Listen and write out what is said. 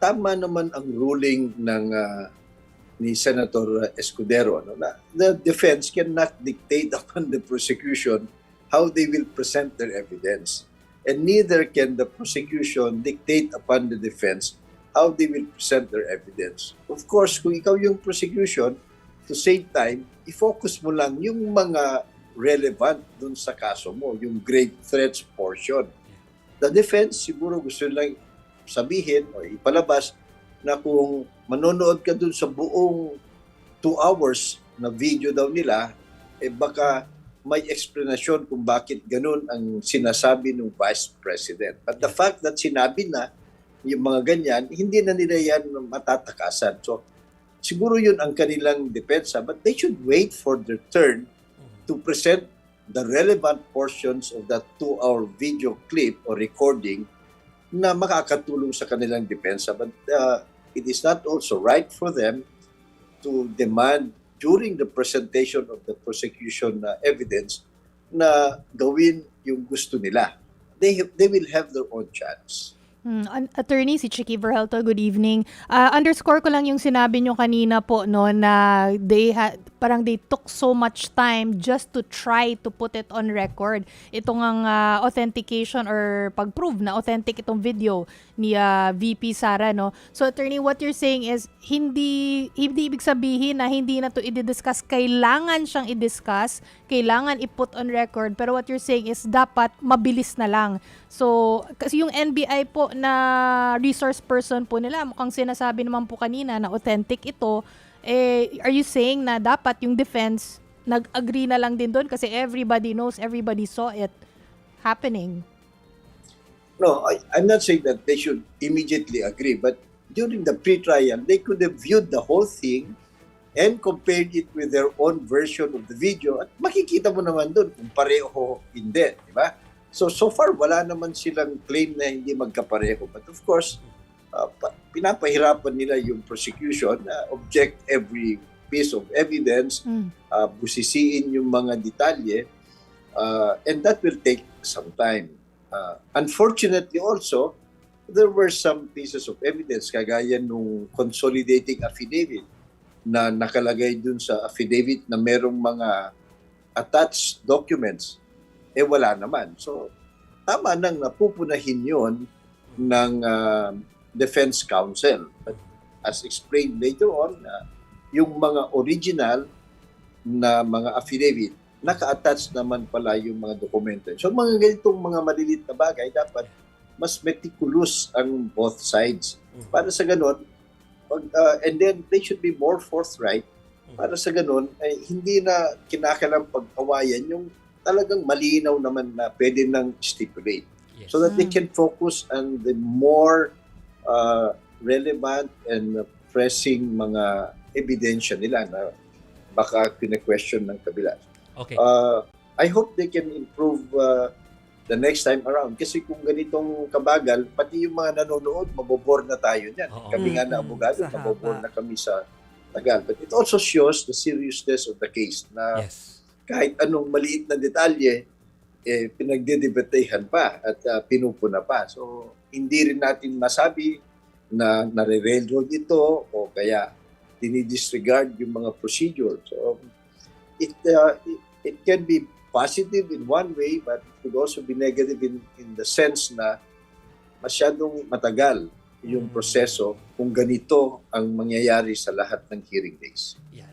tama naman ang ruling ng ni Senator Escudero, no, na the defense cannot dictate upon the prosecution how they will present their evidence. And neither can the prosecution dictate upon the defense how they will present their evidence. Of course, kung ikaw yung prosecution, to save time, i-focus mo lang yung mga relevant dun sa kaso mo, yung grave threats portion. The defense, siguro gusto lang sabihin o ipalabas na kung manonood ka dun sa buong 2 hours na video daw nila, baka may explanation kung bakit ganun ang sinasabi ng Vice President. But the fact that sinabi na yung mga ganyan, hindi na nila yan matatakasan. So, siguro yun ang kanilang depensa. But they should wait for their turn to present the relevant portions of that 2-hour video clip or recording na makakatulong sa kanilang depensa. But it is not also right for them to demand during the presentation of the prosecution evidence na gawin yung gusto nila. They will have their own chance. Attorney, si Chicky Verhelto, good evening. Underscore ko lang yung sinabi nyo kanina po, no, na parang they took so much time just to try to put it on record. Itong ang authentication or pag-prove na authentic itong video ni VP Sara, no. So attorney, what you're saying is hindi ibig sabihin na hindi na to i-discuss. Kailangan siyang i-discuss, kailangan i-put on record, pero what you're saying is dapat mabilis na lang. So kasi yung NBI po na resource person po nila, mukhang sinasabi naman po kanina na authentic ito. Are you saying na dapat yung defense nag-agree na lang din doon kasi everybody knows, everybody saw it happening? No, I'm not saying that they should immediately agree, but during the pre-trial, they could have viewed the whole thing and compared it with their own version of the video at makikita mo naman doon kung pareho hindi, di ba? So far, wala naman silang claim na hindi magkapareho. But of course, pinapahirapan nila yung prosecution na object every piece of evidence, busisiin yung mga detalye, and that will take some time. Unfortunately also, there were some pieces of evidence kagaya nung consolidating affidavit na nakalagay dun sa affidavit na merong mga attached documents, wala naman. So, tama nang napupunahin yun ng Defense Counsel. But as explained later on, yung mga original na mga affidavit, naka-attach naman pala yung mga dokumento. So, mga ganitong mga malilit na bagay, dapat mas meticulous ang both sides. Para sa ganun, and then they should be more forthright. Para sa ganun, hindi na kinakalang pag-awayan yung talagang malinaw naman na pwede nang stipulate. Yes. So that they can focus on the more relevant and pressing mga ebidensya nila na baka kine-question ng kabila. Okay. I hope they can improve the next time around. Kasi kung ganitong kabagal, pati yung mga nanonood, mabobore na tayo niyan. Kami nga na abogado, mabobore na kami sa tagal. But it also shows the seriousness of the case na kahit anong maliit na detalye, pinagdedebatehan pa at pinupuna pa. So, hindi rin natin masabi na nare-railroad ito o kaya dinidisregard yung mga procedure. So, it can be positive in one way, but it could also be negative in the sense na masyadong matagal yung proseso kung ganito ang mangyayari sa lahat ng hearing days. Yan.